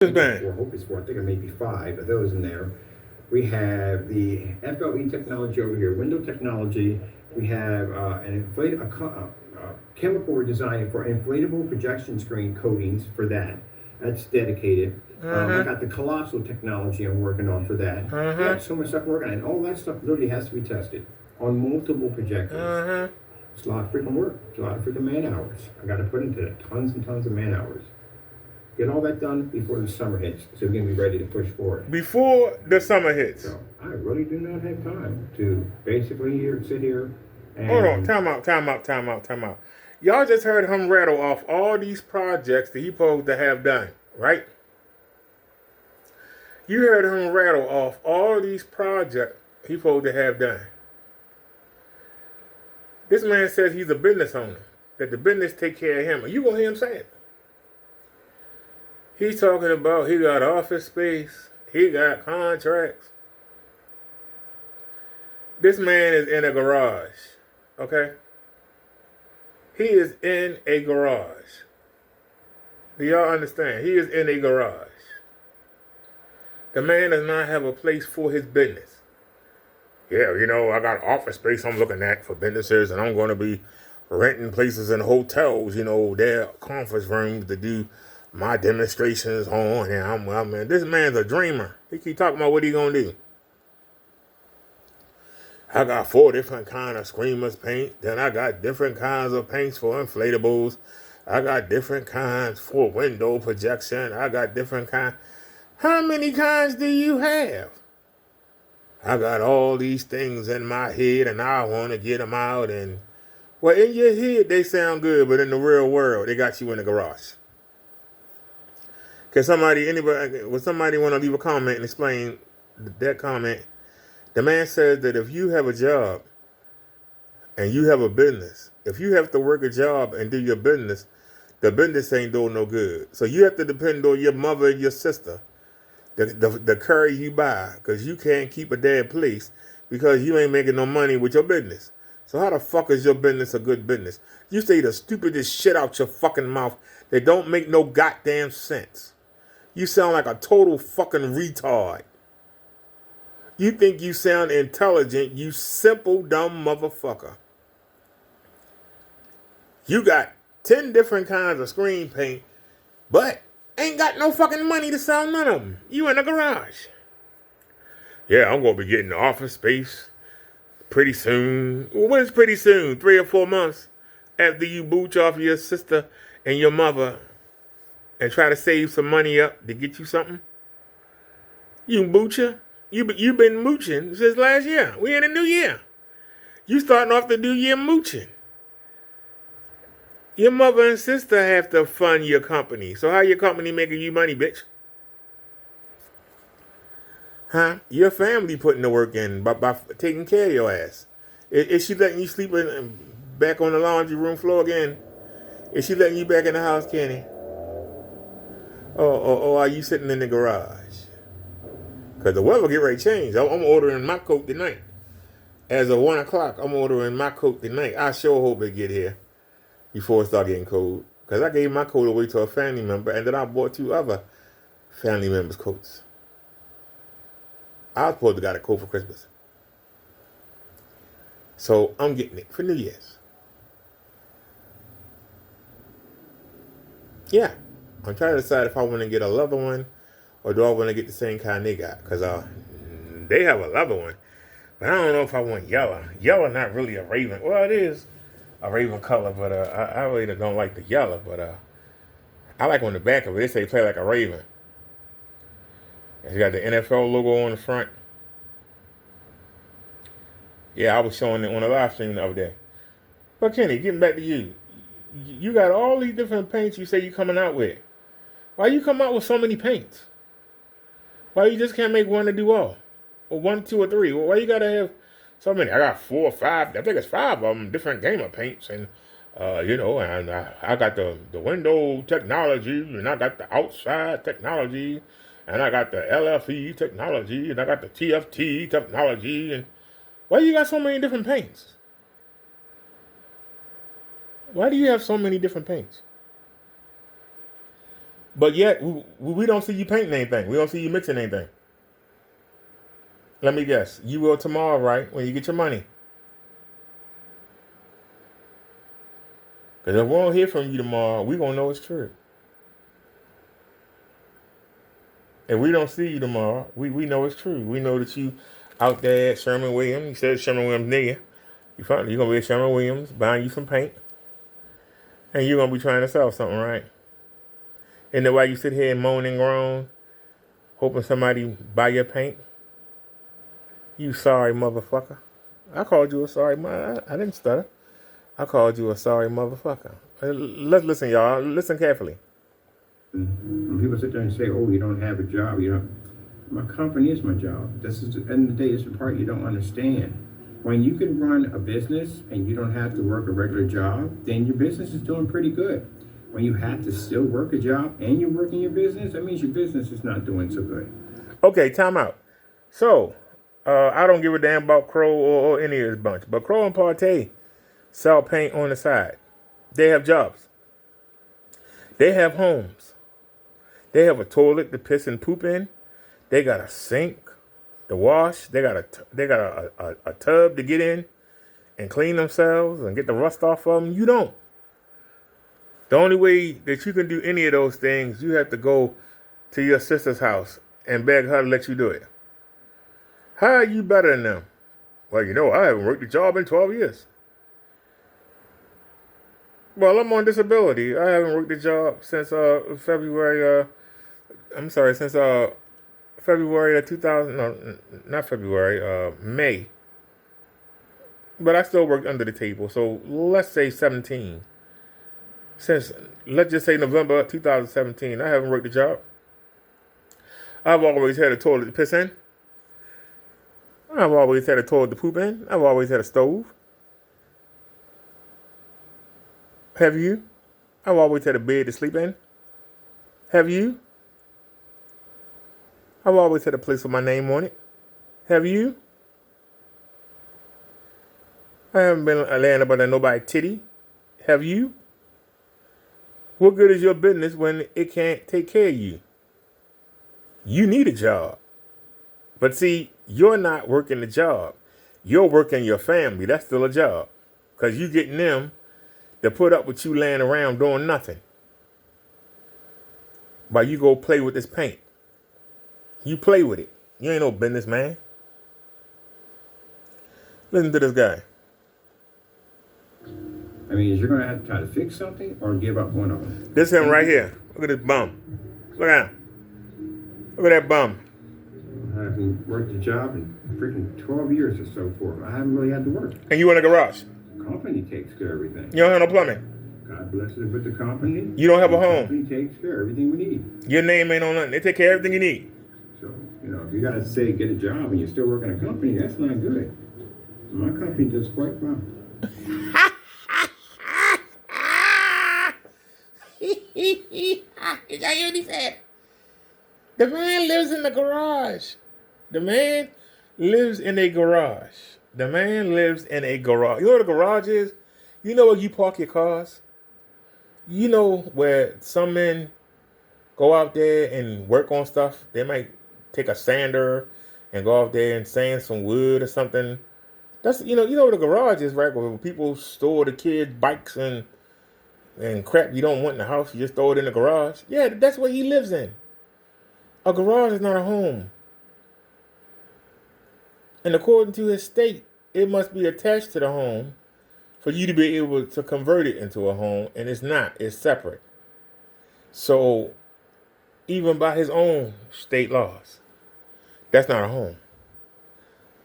This man. Four, hope it's four. I think it may be five of those in there. We have the FLE technology over here, window technology. We have a chemical we're designing for inflatable projection screen coatings for that. That's dedicated. I got the colossal technology I'm working on for that. I got so much stuff working on, and all that stuff literally has to be tested on multiple projectors. It's a lot of freaking work. It's a lot of freaking man hours. I got to put into it tons and tons of man hours. Get all that done before the summer hits, so we can be ready to push forward. Before the summer hits. So I really do not have time to basically sit here and... Hold on, time out. Y'all just heard him rattle off all these projects that he supposed to have done, right? You heard him rattle off all these projects he supposed to have done. This man says he's a business owner, that the business take care of him. Are you gonna hear him say it? He's talking about he got office space, he got contracts. This man is in a garage, okay? He is in a garage. Do y'all understand? He is in a garage. The man does not have a place for his business. Yeah, I got office space I'm looking at for businesses, and I'm going to be renting places in hotels, their conference rooms to do my demonstrations on. And this man's a dreamer. He keep talking about what he going to do. I got 4 different kind of Screamers paint. Then I got different kinds of paints for inflatables. I got different kinds for window projection. I got different kinds. How many kinds do you have? I got all these things in my head and I want to get them out. And, well, in your head, they sound good, but in the real world, they got you in the garage. Would somebody want to leave a comment and explain that comment? The man says that if you have a job and you have a business, if you have to work a job and do your business, the business ain't doing no good. So you have to depend on your mother and your sister to carry you by, because you can't keep a damn place because you ain't making no money with your business. So how the fuck is your business a good business? You say the stupidest shit out your fucking mouth that don't make no goddamn sense. You sound like a total fucking retard. You think you sound intelligent, you simple dumb motherfucker. You got 10 different kinds of screen paint, but ain't got no fucking money to sell none of them. You in a garage. Yeah, I'm going to be getting office space pretty soon. Well, when is pretty soon? 3 or 4 months after you booch off your sister and your mother and try to save some money up to get you something? You boocher? You been mooching since last year. We in a new year. You starting off the new year mooching. Your mother and sister have to fund your company. So how your company making you money, bitch? Huh? Your family putting the work in by taking care of your ass. Is she letting you sleep back on the laundry room floor again? Is she letting you back in the house, Kenny? Or are you sitting in the garage? Because the weather get ready to change. I'm ordering my coat tonight. As of 1 o'clock, I'm ordering my coat tonight. I sure hope it get here before it start getting cold. Because I gave my coat away to a family member, and then I bought 2 other family members' coats. I was supposed to got a coat for Christmas. So I'm getting it for New Year's. Yeah. I'm trying to decide if I want to get a leather one or do I want to get the same kind they got. Because they have a leather one. But I don't know if I want yellow. Yellow not really a raven. Well, it is a raven color, but I really don't like the yellow. But I like on the back of it. They say play like a raven. It's got the NFL logo on the front. Yeah, I was showing it on a live stream the other day. But Kenny, getting back to you. You got all these different paints you say you coming out with. Why you come out with so many paints? Why you just can't make one to do all? Or 1, 2, or 3? Why you gotta have so many? I got 4 or 5. I think it's 5 of them, different gamer paints. And, and I got the window technology, and I got the outside technology, and I got the LFE technology, and I got the TFT technology. And why you got so many different paints? Why do you have so many different paints? But yet, we don't see you painting anything. We don't see you mixing anything. Let me guess. You will tomorrow, right? When you get your money. Because if we don't hear from you tomorrow, we going to know it's true. If we don't see you tomorrow, we know it's true. We know that you out there at Sherman Williams. You said Sherman Williams nigga. You're going to be at Sherman Williams buying you some paint. And you're going to be trying to sell something, right? And then while you sit here and moan and groan, hoping somebody buy your paint, you sorry motherfucker. I called you a sorry mother. I didn't stutter. I called you a sorry motherfucker. Let's listen, y'all. Listen carefully. When people sit there and say, "Oh, you don't have a job," my company is my job. This is, at the end of the day, this is the part you don't understand. When you can run a business and you don't have to work a regular job, then your business is doing pretty good. When you have to still work a job and you're working your business, that means your business is not doing so good. Okay, time out. So, I don't give a damn about Crow or any of this bunch, but Crow and Partey sell paint on the side. They have jobs. They have homes. They have a toilet to piss and poop in. They got a sink to wash. They got a tub to get in and clean themselves and get the rust off of them. You don't. The only way that you can do any of those things, you have to go to your sister's house and beg her to let you do it. How are you better than them? Well, I haven't worked a job in 12 years. Well, I'm on disability. I haven't worked a job since February of 2000. No, not February. May. But I still worked under the table. So let's say 17. Since, let's just say November 2017, I haven't worked a job. I've always had a toilet to piss in. I've always had a toilet to poop in. I've always had a stove. Have you? I've always had a bed to sleep in. Have you? I've always had a place with my name on it. Have you? I haven't been laying up under nobody's titty. Have you? What good is your business when it can't take care of you? You need a job. But see, you're not working the job. You're working your family. That's still a job. Because you getting them to put up with you laying around doing nothing. While you go play with this paint. You play with it. You ain't no business, man. Listen to this guy. I mean, is you're going to have to try to fix something or give up one of them? This him right here. Look at this bum. Look at him. Look at that bum. I haven't worked a job in freaking 12 years or so for. I haven't really had to work. And you in a garage. Company takes care of everything. You don't have no plumbing. God bless it with the company. You don't have a home. The company takes care of everything we need. Your name ain't on nothing. They take care of everything you need. So, if you got to say get a job and you're still working a company, that's not good. My company does quite well. Did y'all hear what he said? The man lives in the garage. The man lives in a garage. The man lives in a garage. You know what a garage is? You know where you park your cars? You know where some men go out there and work on stuff? They might take a sander and go out there and sand some wood or something. That's you know what a garage is, right? Where people store the kids' bikes and crap you don't want in the house, you just throw it in the garage. Yeah, that's what he lives in. A garage is not a home. And according to his state, it must be attached to the home for you to be able to convert it into a home, and it's not. It's separate. So, even by his own state laws, that's not a home.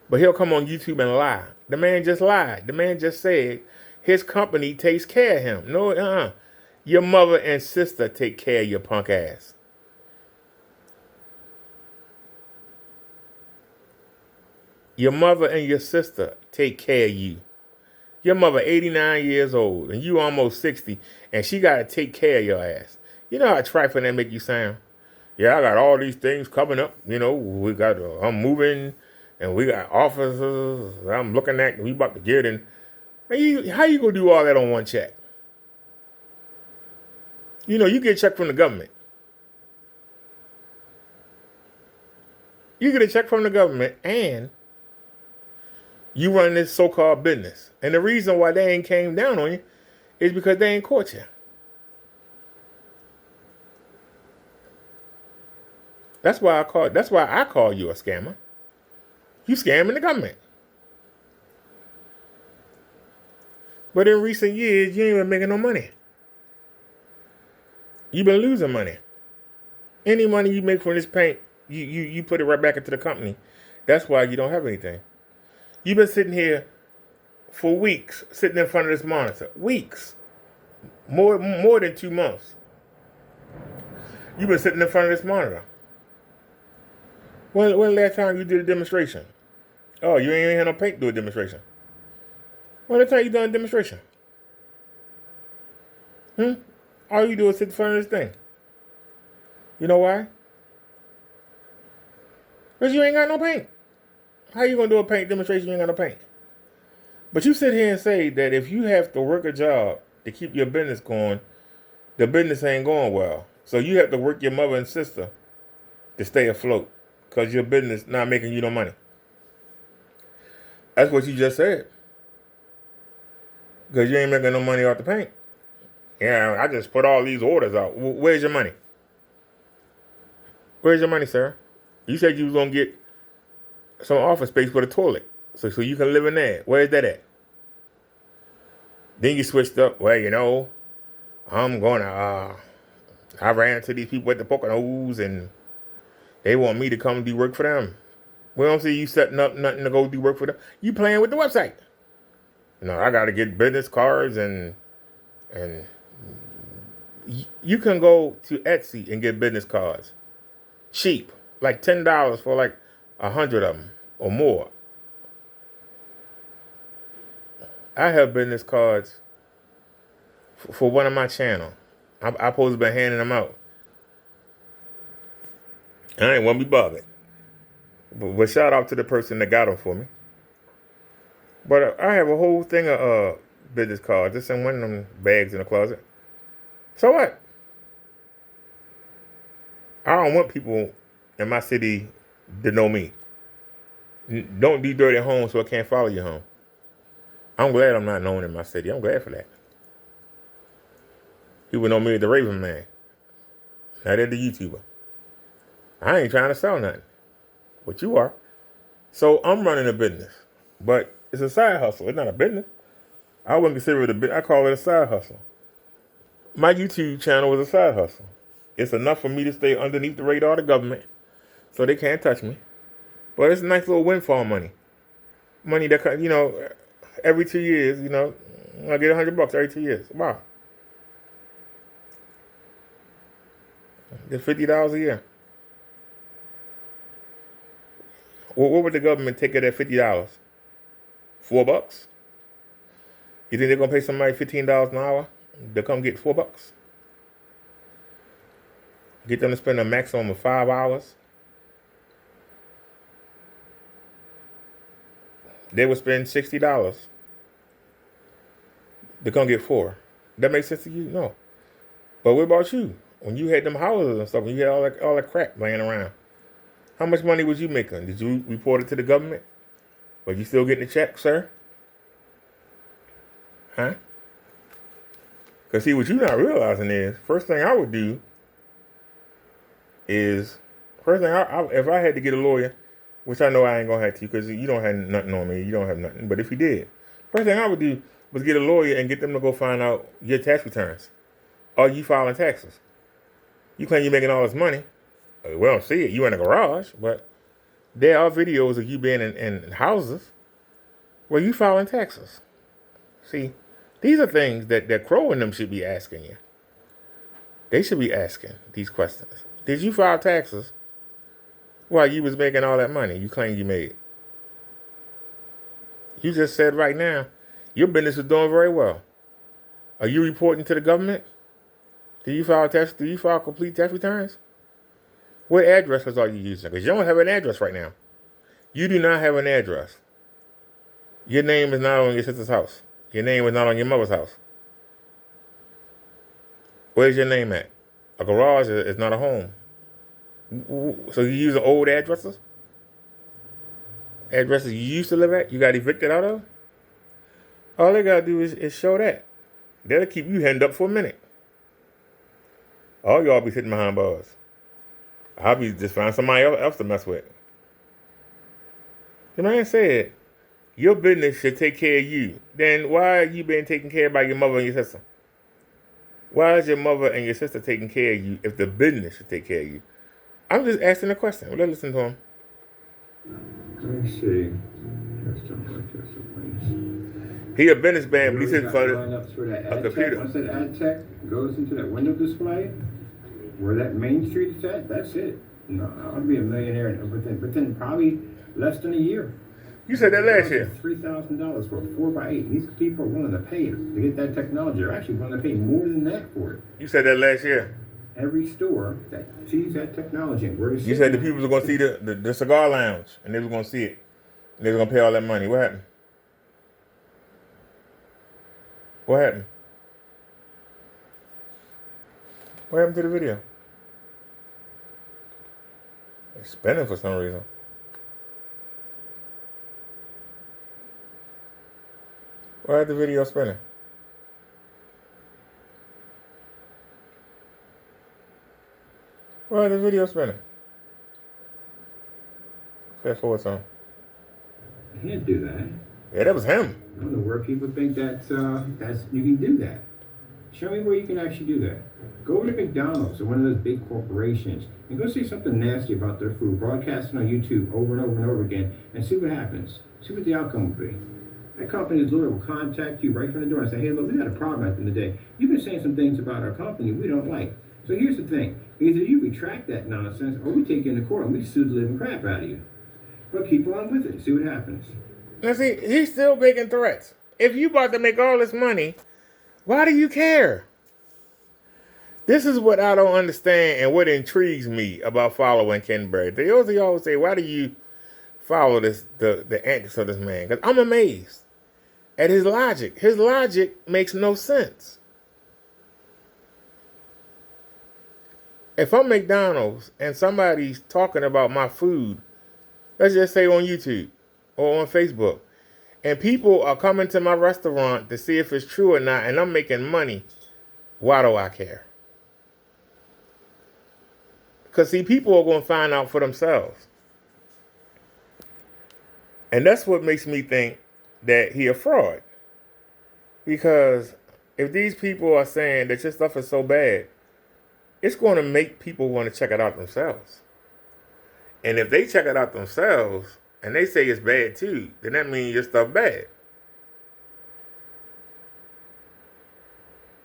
But he'll come on YouTube and lie. The man just lied. The man just said his company takes care of him. No, your mother and sister take care of your punk ass. Your mother and your sister take care of you. Your mother 89 years old and you almost 60 and she got to take care of your ass. You know how trifling that make you sound? Yeah, I got all these things coming up. We got, I'm moving and we got officers I'm looking at and we about to get in. How you gonna do all that on one check? You get a check from the government. You get a check from the government and you run this so-called business. And the reason why they ain't came down on you is because they ain't caught you. That's why I call you a scammer. You scamming the government. But in recent years, you ain't been making no money. You've been losing money. Any money you make from this paint, you put it right back into the company. That's why you don't have anything. You've been sitting here for weeks, sitting in front of this monitor. Weeks. More than 2 months. You've been sitting in front of this monitor. When the last time you did a demonstration? Oh, you ain't had no paint to do a demonstration. When the time you done a demonstration? All you do is sit in front of this thing. You know why? Because you ain't got no paint. How you gonna do a paint demonstration? You ain't got no paint. But you sit here and say that if you have to work a job to keep your business going, the business ain't going well. So you have to work your mother and sister to stay afloat because your business not making you no money. That's what you just said. Because you ain't making no money off the paint. Yeah, I just put all these orders out. Where's your money? Where's your money, sir? You said you was going to get some office space with a toilet so you can live in there. Where's that at? Then you switched up. Well, you know, I'm going to, I ran into these people at the Poconos and they want me to come do work for them. We don't see you setting up nothing to go do work for them. You playing with the website. No, I got to get business cards and you can go to Etsy and get business cards. Cheap. Like $10 for like 100 of them or more. I have business cards for one of my channel. I supposed to be handing them out. I ain't want to be bothered. But shout out to the person that got them for me. But I have a whole thing of business cards. Just in one of them bags in the closet. So what? I don't want people in my city to know me. Don't be dirty at home so I can't follow you home. I'm glad I'm not known in my city. I'm glad for that. People know me as the Raven Man. Not as the YouTuber. I ain't trying to sell nothing. But you are. So I'm running a business. But it's a side hustle. It's not a business. I wouldn't consider it a business. I call it a side hustle. My YouTube channel was a side hustle. It's enough for me to stay underneath the radar of the government so they can't touch me. But it's a nice little windfall money. Money that, you know, every 2 years, you know, I get $100 every 2 years. Wow. Get $50 a year. What would the government take of that $50? $4? You think they're gonna pay somebody $15 an hour to come get $4? Get them to spend a maximum of 5 hours. They would spend $60 to come get 4. That makes sense to you? No. But what about you? When you had them houses and stuff, when you had all that crap laying around, how much money was you making? Did you report it to the government? Were you still getting a check, sir? Huh? Because see, what you're not realizing is, first thing I would do is, if I had to get a lawyer, which I know I ain't going to have to because you don't have nothing on me. You don't have nothing. But if you did, first thing I would do was get a lawyer and get them to go find out your tax returns. Are you filing taxes? You claim you're making all this money. We don't see it. You in a garage, but there are videos of you being in houses where you filing taxes. See, these are things that Crow and them should be asking you. They should be asking these questions. Did you file taxes while you was making all that money you claim you made? You just said right now, your business is doing very well. Are you reporting to the government? Do you file complete tax returns? What addresses are you using? Because you don't have an address right now. You do not have an address. Your name is not on your sister's house. Your name is not on your mother's house. Where's your name at? A garage is not a home. So you using old addresses? addresses you used to live at, you got evicted out of. All they gotta do is show that. That'll keep you hemmed up for a minute. All y'all be sitting behind bars. I'll be just find somebody else to mess with. The man said, your business should take care of you. Then why are you being taken care of by your mother and your sister? Why is your mother and your sister taking care of you if the business should take care of you? I'm just asking a question. Well, let's listen to him. Let me see. He a business man, but he said for a computer. Once that ad tech goes into that window display, where that Main Street is at, that's it. No, I'll be a millionaire within probably less than a year. You said that last year. $3,000 for a 4x8. These people are willing to pay to get that technology. They're actually willing to pay more than that for it. You said that last year. Every store that sees that technology, and where you said the people were going to see the cigar lounge, and they were going to see it. And they were going to pay all that money. What happened? What happened? What happened to the video? It's spinning for some reason. Why is the video spinning? Why is the video spinning? Fast forward some. I can't do that. Yeah, that was him. I don't know where people think that's you can do that. Show me where you can actually do that. Go over to McDonald's or one of those big corporations and go say something nasty about their food, broadcasting on YouTube over and over and over again, and see what happens. See what the outcome will be. That company's lawyer will contact you right from the door and say, hey, look, we got a problem at the end of the day. You've been saying some things about our company we don't like. So here's the thing. Either you retract that nonsense or we take you into court and we sue the living crap out of you. But keep on with it. See what happens. Now see, he's still making threats. If you about to make all this money, why do you care? This is what I don't understand and what intrigues me about following Ken Berry. They always say, why do you follow the antics of this man? Because I'm amazed at his logic. His logic makes no sense. If I'm McDonald's and somebody's talking about my food, let's just say on YouTube or on Facebook, and people are coming to my restaurant to see if it's true or not, and I'm making money, why do I care? Because, see, people are going to find out for themselves. And that's what makes me think that he a fraud. Because if these people are saying that your stuff is so bad, it's going to make people want to check it out themselves. And if they check it out themselves and they say it's bad too, then that means your stuff bad.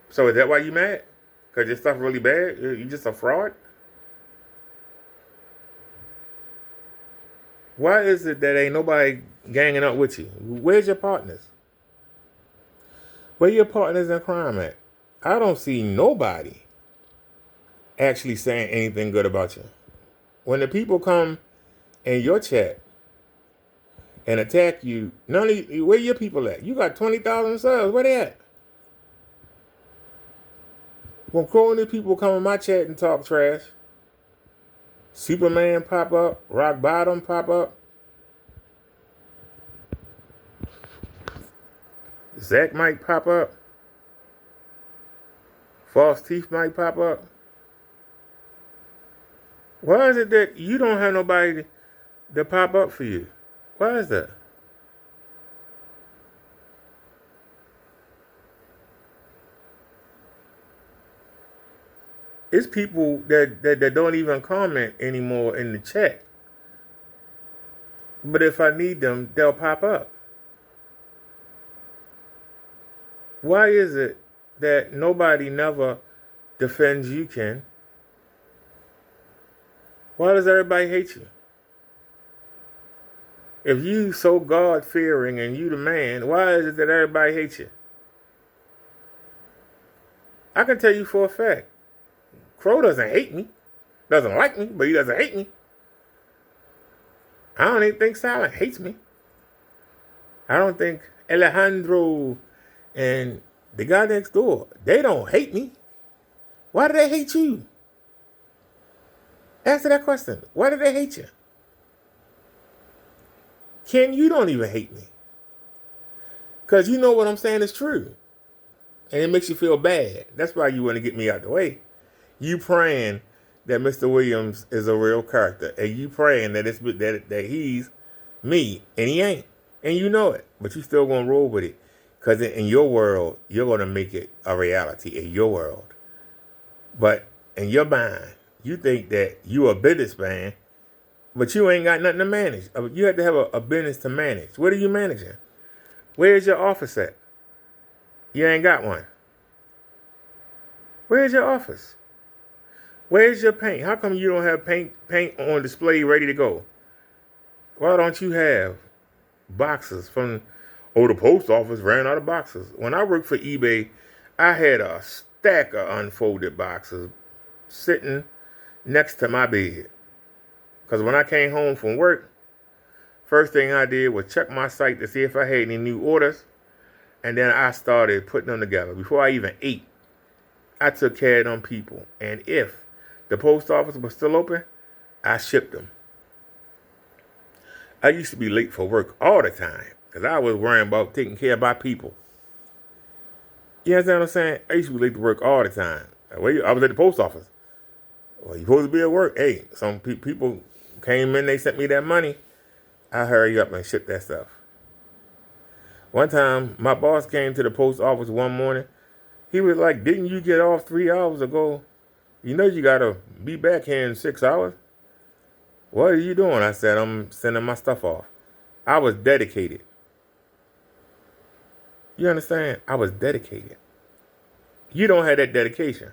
So is that why you mad? Because your stuff really bad? You just a fraud? Why is it that ain't nobody ganging up with you? Where's your partners? Where your partners in crime at? I don't see nobody actually saying anything good about you. When the people come in your chat and attack you, where your people at? You got 20,000 subs. Where they at? When corny people come in my chat and talk trash, Superman pop up, Rock Bottom pop up, Zach might pop up, False Teeth might pop up. Why is it that you don't have nobody to pop up for you? Why is that? It's people that don't even comment anymore in the chat. But if I need them, they'll pop up. Why is it that nobody never defends you, Ken? Why does everybody hate you? If you so God-fearing and you the man, why is it that everybody hates you? I can tell you for a fact, Crow doesn't hate me, doesn't like me, but he doesn't hate me. I don't even think Silent hates me. I don't think Alejandro and the guy next door, they don't hate me. Why do they hate you? Answer that question. Why do they hate you? Ken, you don't even hate me. Because you know what I'm saying is true. And it makes you feel bad. That's why you want to get me out the way. You praying that Mr. Williams is a real character. And you praying that that he's me. And he ain't. And you know it. But you still going to roll with it. Because in your world, you're going to make it a reality in your world. But in your mind, you think that you a businessman, but you ain't got nothing to manage. You have to have a business to manage. What are you managing? Where's your office at? You ain't got one. Where's your office? Where's your paint? How come you don't have paint on display ready to go? Why don't you have boxes from, the post office ran out of boxes. When I worked for eBay, I had a stack of unfolded boxes sitting next to my bed. Because when I came home from work, first thing I did was check my site to see if I had any new orders. And then I started putting them together. Before I even ate, I took care of them people. And if the post office was still open, I shipped them. I used to be late for work all the time because I was worrying about taking care of my people. You understand what I'm saying? I used to be late to work all the time. I was at the post office. Well, you're supposed to be at work. Hey, some people came in, they sent me that money. I hurry up and ship that stuff. One time, my boss came to the post office one morning. He was like, didn't you get off 3 hours ago? You know you got to be back here in 6 hours. What are you doing? I said, I'm sending my stuff off. I was dedicated. You understand? I was dedicated. You don't have that dedication.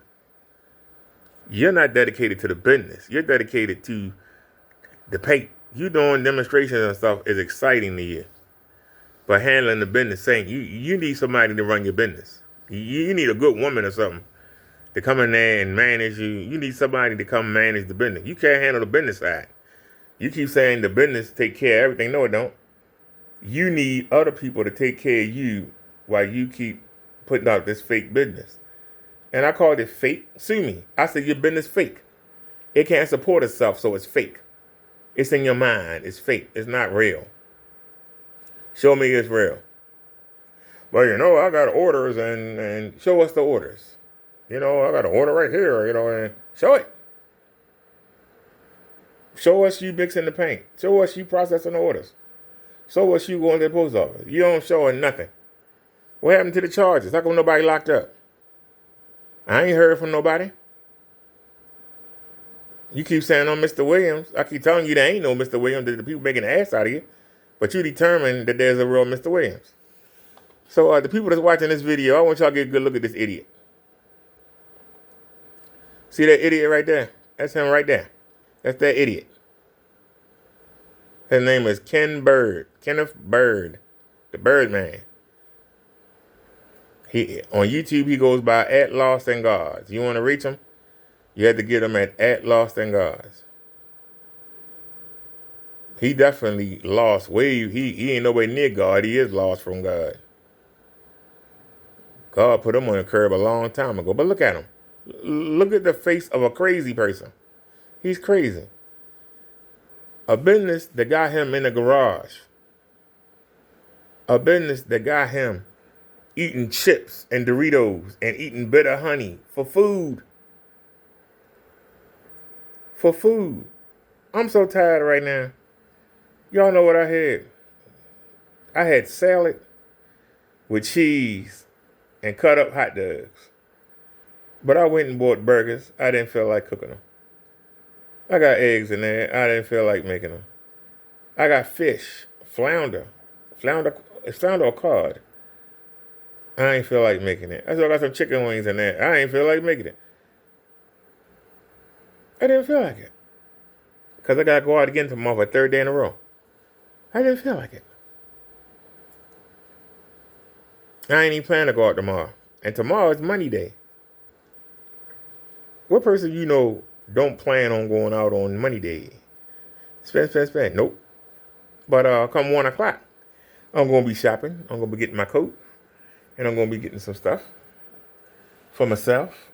You're not dedicated to the business. You're dedicated to the paint. You doing demonstrations and stuff is exciting to you. But handling the business ain't. You need somebody to run your business. You need a good woman or something to come in there and manage you. You need somebody to come manage the business. You can't handle the business side. You keep saying the business take care of everything. No, it don't. You need other people to take care of you while you keep putting out this fake business. And I called it fake. Sue me. I said your business fake. It can't support itself, so it's fake. It's in your mind. It's fake. It's not real. Show me it's real. Well, I got orders and show us the orders. I got an order right here, and show it. Show us you mixing the paint. Show us you processing the orders. Show us you going to the post office. You don't show us nothing. What happened to the charges? How come nobody locked up? I ain't heard from nobody. You keep saying I'm Mr. Williams. I keep telling you there ain't no Mr. Williams. The people making an ass out of you. But you determined that there's a real Mr. Williams. So the people that's watching this video, I want y'all to get a good look at this idiot. See that idiot right there? That's him right there. That's that idiot. His name is Kenneth Bird, the Birdman. On YouTube, he goes by @LostInGods. You want to reach him? You have to get him at @LostInGods. He definitely lost way. He ain't nowhere near God. He is lost from God. God put him on the curb a long time ago. But look at him. Look at the face of a crazy person. He's crazy. A business that got him in the garage. A business that got him eating chips and Doritos and eating bitter honey for food. For food. I'm so tired right now. Y'all know what I had? I had salad with cheese and cut up hot dogs. But I went and bought burgers. I didn't feel like cooking them. I got eggs in there. I didn't feel like making them. I got fish, flounder or cod. I ain't feel like making it. I got some chicken wings in there. I ain't feel like making it. I didn't feel like it. Because I got to go out again tomorrow for a third day in a row. I didn't feel like it. I ain't even planning to go out tomorrow. And tomorrow is money day. What person don't plan on going out on money day? Spend. Nope. But come 1 o'clock, I'm going to be shopping. I'm going to be getting my coat. And I'm going to be getting some stuff for myself.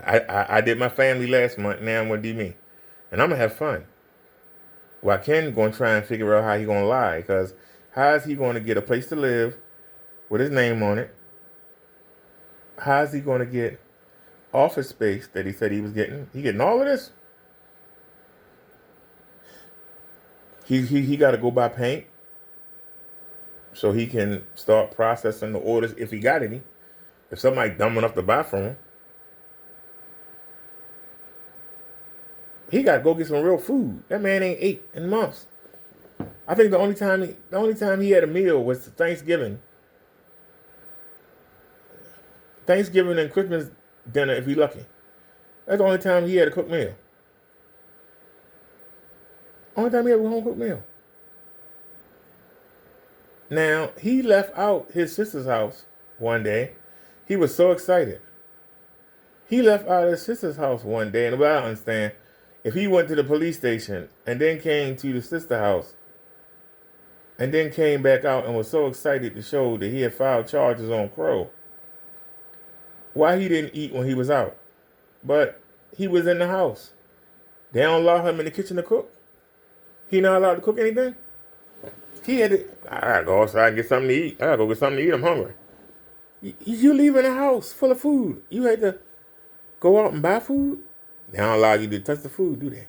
I did my family last month. Now I'm going to do me. And I'm going to have fun. While Ken going to try and figure out how he going to lie. Because how is he going to get a place to live with his name on it? How is he going to get office space that he said he was getting? He getting all of this? He got to go buy paint so he can start processing the orders if he got any. If somebody dumb enough to buy from him. He got to go get some real food. That man ain't ate in months. I think the only time he had a meal was Thanksgiving. Thanksgiving and Christmas dinner if he lucky. That's the only time he had a cooked meal. Only time he had a home cooked meal. Now, he left out his sister's house one day. He was so excited. He left out his sister's house one day, and what I understand, if he went to the police station and then came to the sister house and then came back out and was so excited to show that he had filed charges on Crow, why he didn't eat when he was out? But he was in the house. They don't allow him in the kitchen to cook. He not allowed to cook anything. He had to, I gotta go outside and get something to eat. I gotta go get something to eat. I'm hungry. You leaving a house full of food. You had to go out and buy food? They don't allow you to touch the food, do they?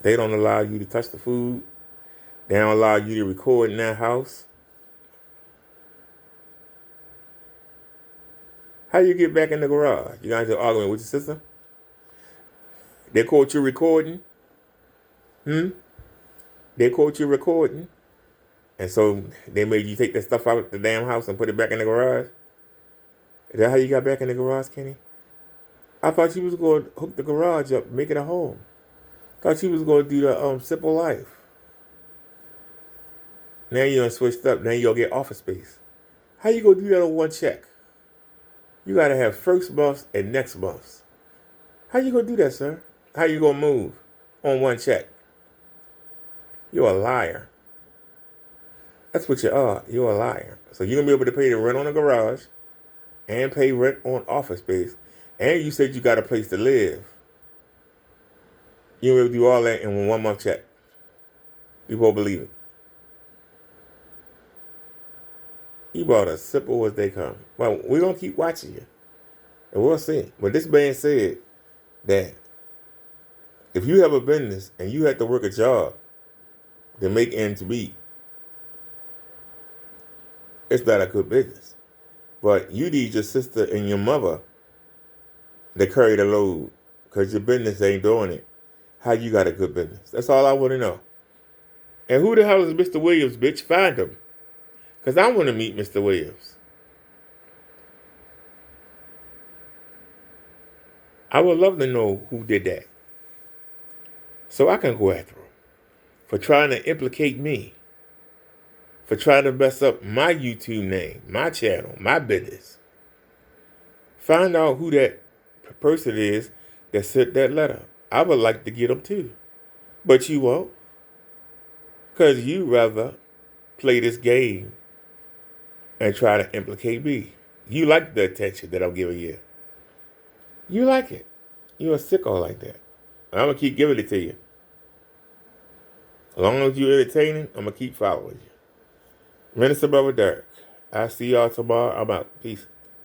They don't allow you to touch the food. They don't allow you to record in that house. How you get back in the garage? You got into an argument with your sister? They caught you recording? They caught you recording? And so they made you take that stuff out of the damn house and put it back in the garage? Is that how you got back in the garage, Kenny? I thought you was going to hook the garage up, make it a home. Thought you was going to do the simple life. Now you done switched up. Now you'll get office space. How you going to do that on one check? You got to have first months and next months. How you going to do that, sir? How you going to move on one check? You're a liar. That's what you are. You're a liar. So you're going to be able to pay the rent on the garage and pay rent on office space. And you said you got a place to live. You will do all that in 1 month check. You won't believe it. You bought as simple as they come. Well, we're going to keep watching you. And we'll see. But this man said that if you have a business and you have to work a job to make ends meet, it's not a good business. But you need your sister and your mother to carry the load because your business ain't doing it. How you got a good business? That's all I want to know. And who the hell is Mr. Williams, bitch? Find him. Because I want to meet Mr. Williams. I would love to know who did that. So I can go after him for trying to implicate me. For trying to mess up my YouTube name, my channel, my business. Find out who that person is that sent that letter. I would like to get him too. But you won't. Because you rather play this game and try to implicate me. You like the attention that I'm giving you. You like it. You're a sicko like that. I'm going to keep giving it to you. As long as you're entertaining, I'm going to keep following you. Minister Brother Derek. I'll see y'all tomorrow. I'm out. Peace.